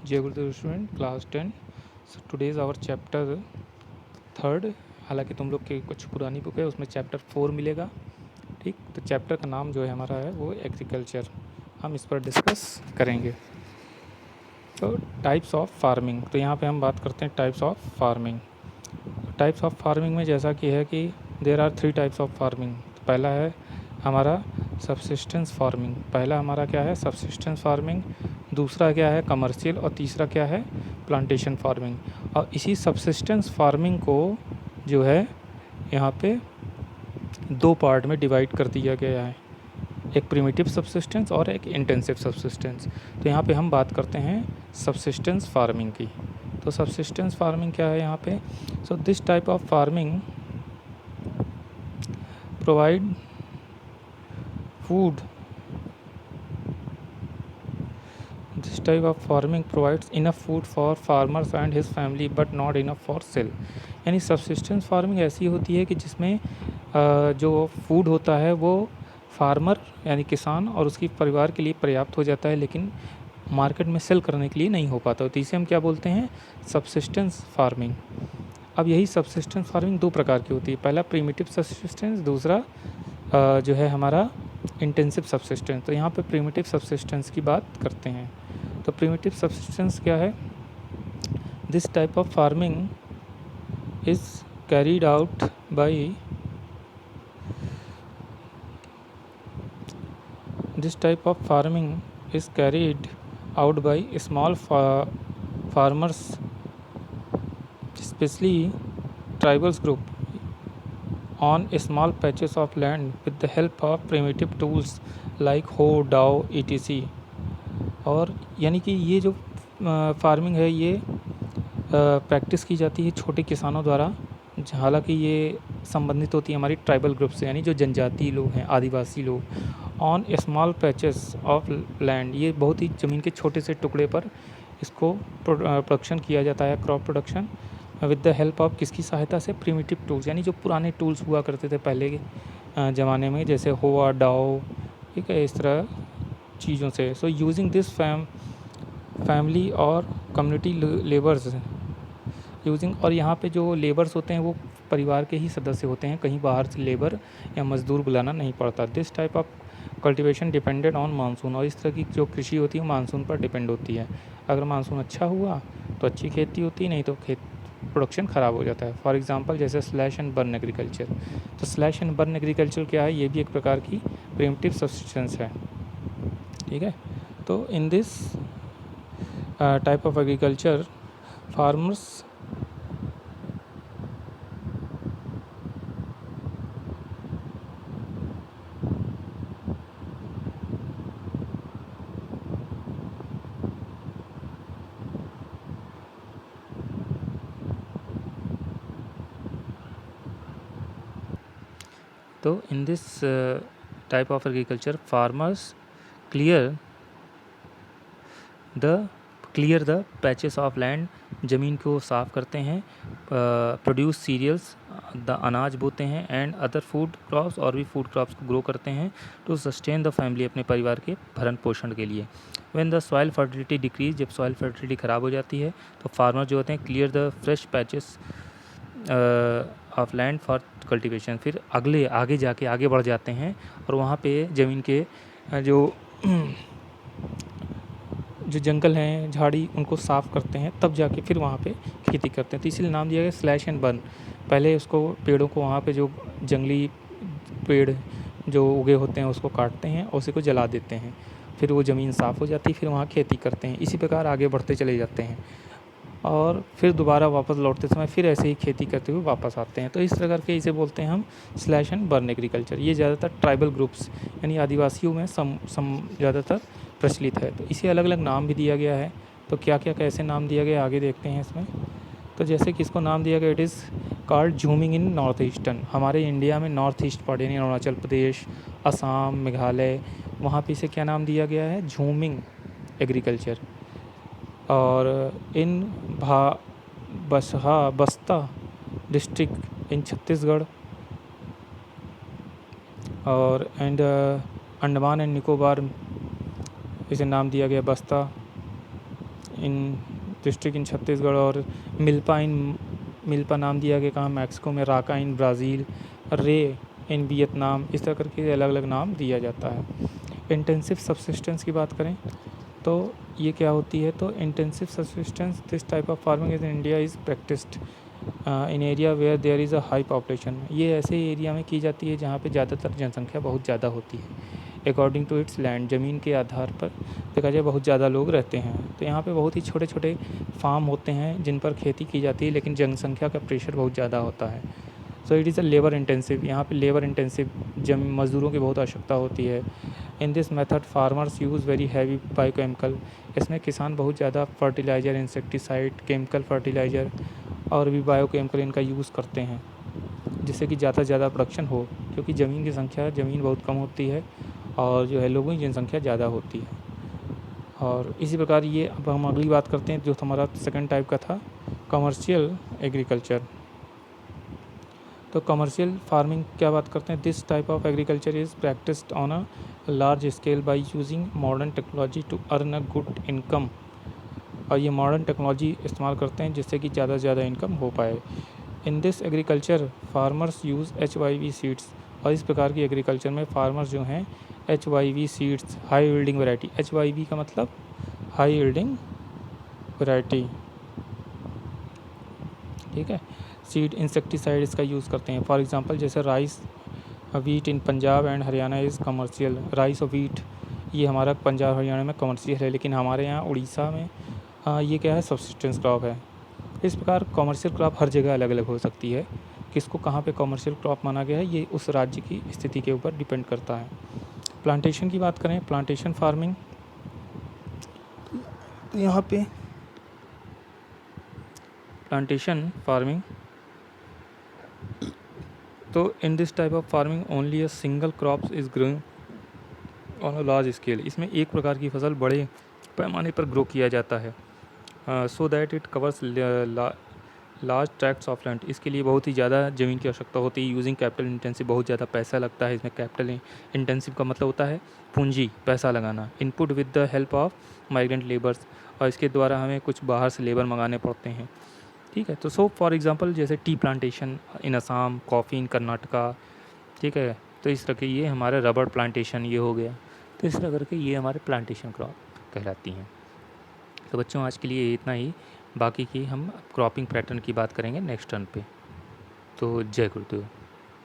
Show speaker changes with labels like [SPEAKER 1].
[SPEAKER 1] जय Gurudev student class 10। So today is our chapter 3। हालांकि तुम लोग की कुछ पुरानी बुक है उसमें चैप्टर 4 मिलेगा। ठीक, तो चैप्टर का नाम जो है हमारा है वो एग्रीकल्चर। हम इस पर डिस्कस करेंगे। तो टाइप्स ऑफ फार्मिंग, तो यहाँ पे हम बात करते हैं types of farming. Types of farming में जैसा कि है कि there are 3 types of farming. तो पहला है हमारा सबसिस्टेंस फार्मिंग। पहला हमारा क्या है, सबसिस्टेंस फार्मिंग। दूसरा क्या है, कमर्शियल। और तीसरा क्या है, प्लांटेशन फार्मिंग। और इसी सबसिस्टेंस फार्मिंग को जो है यहाँ पे 2 पार्ट में डिवाइड कर दिया गया है, एक प्रिमिटिव सबसिस्टेंस और एक इंटेंसिव सबसिस्टेंस। तो यहाँ पे हम बात करते हैं सबसिस्टेंस फार्मिंग की। तो सबसिस्टेंस फार्मिंग क्या है यहाँ पे, so this type of farming provide food This type of farming provides enough food for farmers and his family but not enough for sale। यानी सबसिस्टेंस फार्मिंग ऐसी होती है कि जिसमें जो फूड होता है वो फार्मर यानी किसान और उसकी परिवार के लिए पर्याप्त हो जाता है, लेकिन मार्केट में सेल करने के लिए नहीं हो पाता। तो इसे हम क्या बोलते हैं, सबसिस्टेंस फार्मिंग। अब यही सबसिस्टेंस फार्मिंग 2 प्रकार की होती है, पहला प्रिमिटिव सबसिस्टेंस, दूसरा जो है हमारा इंटेंसिव सबसिस्टेंस। तो यहाँ पे प्रिमिटिव सबसिस्टेंस की बात करते हैं। तो प्रिमिटिव सबसिस्टेंस क्या है, this type of farming is carried out by this type of farming is carried out by small farmers, especially tribal group on small patches of land with the help of primitive tools like hoe, dao, etc। और यानी कि ये जो farming है ये practice की जाती है छोटे किसानों द्वारा, हालांकि ये संबंधित होती है हमारी ट्राइबल ग्रुप से, यानी जो जनजातीय लोग हैं, आदिवासी लोग। On small patches of land, ये बहुत ही ज़मीन के छोटे से टुकड़े पर इसको प्रोडक्शन किया जाता है, crop production, with the help of किसकी सहायता से, प्रिमिटिव टूल्स, यानी जो पुराने टूल्स हुआ करते थे पहले के ज़माने में, जैसे होआ, डाओ, ठीक है, इस तरह चीज़ों से। सो यूजिंग दिस फैमिली और कम्युनिटी लेबर्स यूजिंग, और यहाँ पे जो लेबर्स होते हैं वो परिवार के ही सदस्य होते हैं, कहीं बाहर से लेबर या मज़दूर बुलाना नहीं पड़ता। This type of cultivation depended on monsoon, और इस तरह की जो कृषि होती है मानसून पर डिपेंड होती है। अगर मानसून अच्छा हुआ तो अच्छी खेती होती है, नहीं तो प्रोडक्शन ख़राब हो जाता है। फॉर एग्जांपल जैसे स्लैश एंड बर्न एग्रीकल्चर। तो स्लैश एंड बर्न एग्रीकल्चर क्या है, ये भी एक प्रकार की प्रिमिटिव सब्सिस्टेंस है, ठीक है। तो in this type of agriculture farmers तो in this type of agriculture farmers clear the patches of land, ज़मीन को साफ़ करते हैं, प्रोड्यूस सीरियल्स, द अनाज बोते हैं, एंड अदर फूड क्रॉप्स, और भी फूड क्रॉप्स को ग्रो करते हैं, टू सस्टेन द फैमिली, अपने परिवार के भरण पोषण के लिए। When the soil fertility decrease, जब सॉइल फर्टिलिटी ख़राब हो जाती है तो फार्मर जो होते हैं clear the fresh patches of land for cultivation, फिर आगे जाके आगे बढ़ जाते हैं और वहाँ पे ज़मीन के जो जंगल हैं, झाड़ी, उनको साफ़ करते हैं, तब जाके फिर वहाँ पे खेती करते हैं। तो इसीलिए नाम दिया गया स्लैश एंड बर्न। पहले उसको पेड़ों को, वहाँ पे जो जंगली पेड़ जो उगे होते हैं उसको काटते हैं और उसी को जला देते हैं, फिर वो ज़मीन साफ़ हो जाती है, फिर वहाँ खेती करते हैं। इसी प्रकार आगे बढ़ते चले जाते हैं और फिर दोबारा वापस लौटते समय फिर ऐसे ही खेती करते हुए वापस आते हैं। तो इस प्रकार के इसे बोलते हैं हम स्लैश एंड बर्न एग्रीकल्चर। ये ज़्यादातर ट्राइबल ग्रुप्स यानी आदिवासियों में ज़्यादातर प्रचलित है। तो इसे अलग अलग नाम भी दिया गया है। तो क्या क्या कैसे नाम दिया गया आगे देखते हैं इसमें। तो जैसे कि इसको नाम दिया गया, it is called jhuming in north eastern, हमारे इंडिया में नॉर्थ ईस्ट पार्ट यानी अरुणाचल प्रदेश, असम, मेघालय, वहाँ पे इसे क्या नाम दिया गया है, झूमिंग एग्रीकल्चर। और इन बस्ता डिस्ट्रिक्ट इन छत्तीसगढ़, और एंड अंडमान एंड निकोबार, इसे नाम दिया गया बस्ता। इन डिस्ट्रिक्ट इन छत्तीसगढ़, और मिल्पा नाम दिया गया कहाँ, मैक्सिको में, राका इन ब्राज़ील, रे इन वियतनाम, इस तरह करके अलग अलग नाम दिया जाता है। इंटेंसिव सब्सिस्टेंस की बात करें तो ये क्या होती है, तो intensive subsistence this type of farming in India is practised in area where there is a high population. ये ऐसे एरिया में की जाती है जहाँ पे ज़्यादातर जनसंख्या बहुत ज़्यादा होती है। अकॉर्डिंग टू इट्स लैंड, ज़मीन के आधार पर देखा जाए बहुत ज़्यादा लोग रहते हैं, तो यहाँ पे बहुत ही छोटे छोटे फार्म होते हैं जिन पर खेती की जाती है, लेकिन जनसंख्या का प्रेशर बहुत ज़्यादा होता है। So it is a labour intensive, यहाँ पे लेबर इंटेंसिव मज़दूरों की बहुत आवश्यकता होती है। In this method farmers use very heavy biochemical, इसमें किसान बहुत ज़्यादा फर्टिलाइज़र, इंसेक्टिसाइड, केमिकल फर्टिलाइज़र और भी बायोकेमिकल इनका यूज़ करते हैं, जिससे कि ज़्यादा से ज़्यादा प्रोडक्शन हो, क्योंकि ज़मीन बहुत कम होती है और जो है लोगों की जनसंख्या ज़्यादा होती है। और इसी प्रकार ये, अब हम अगली बात करते हैं जो हमारा सेकंड टाइप का था, कमर्शियल एग्रीकल्चर। तो कमर्शियल फार्मिंग क्या बात करते हैं, this type of agriculture is practised on a large scale by using modern technology to earn a good income. और ये मॉडर्न टेक्नोलॉजी इस्तेमाल करते हैं जिससे कि ज़्यादा से ज़्यादा इनकम हो पाए। In this agriculture farmers use HYV seeds, और इस प्रकार की एग्रीकल्चर में फार्मर्स जो हैं HYV seeds, high yielding variety, HYV का मतलब हाई यील्डिंग वैरायटी, ठीक है, सीड इंसेक्टिसाइड इसका यूज़ करते हैं। फॉर एग्जांपल जैसे rice wheat in Punjab and Haryana is commercial. Rice और वीट ये हमारा पंजाब हरियाणा में कमर्शियल है, लेकिन हमारे यहाँ उड़ीसा में ये क्या है, सब्सिस्टेंस क्रॉप है। इस प्रकार कमर्शियल क्रॉप हर जगह अलग अलग हो सकती है, किसको कहाँ पे कमर्शियल क्रॉप माना गया है ये उस राज्य की स्थिति के ऊपर डिपेंड करता है। प्लांटेशन की बात करें, प्लांटेशन फार्मिंग, तो यहाँ पे प्लांटेशन फार्मिंग, तो in this type of farming only a single crop is growing on a large scale. इसमें एक प्रकार की फसल बड़े पैमाने पर ग्रो किया जाता है, so that it covers large tracts of land. इसके लिए बहुत ही ज़्यादा ज़मीन की आवश्यकता होती है। यूजिंग कैपिटल इंटेंसिव, बहुत ज़्यादा पैसा लगता है इसमें। कैपिटल इंटेंसिव का मतलब होता है पूंजी, पैसा लगाना। Input with the help of migrant labours, और इसके द्वारा हमें कुछ बाहर से लेबर मंगाने पड़ते हैं, ठीक है। तो सो फॉर एग्जांपल जैसे tea plantation in Assam, coffee in Karnataka, ठीक है। तो इस तरह के ये हमारे रबड़ प्लांटेशन ये हो गया, तो इस तरह करके ये हमारे प्लांटेशन क्रॉप कहलाती हैं। तो बच्चों आज के लिए इतना ही, बाकी की हम क्रॉपिंग पैटर्न की बात करेंगे नेक्स्ट टर्न पे। तो जय गुरुदेव।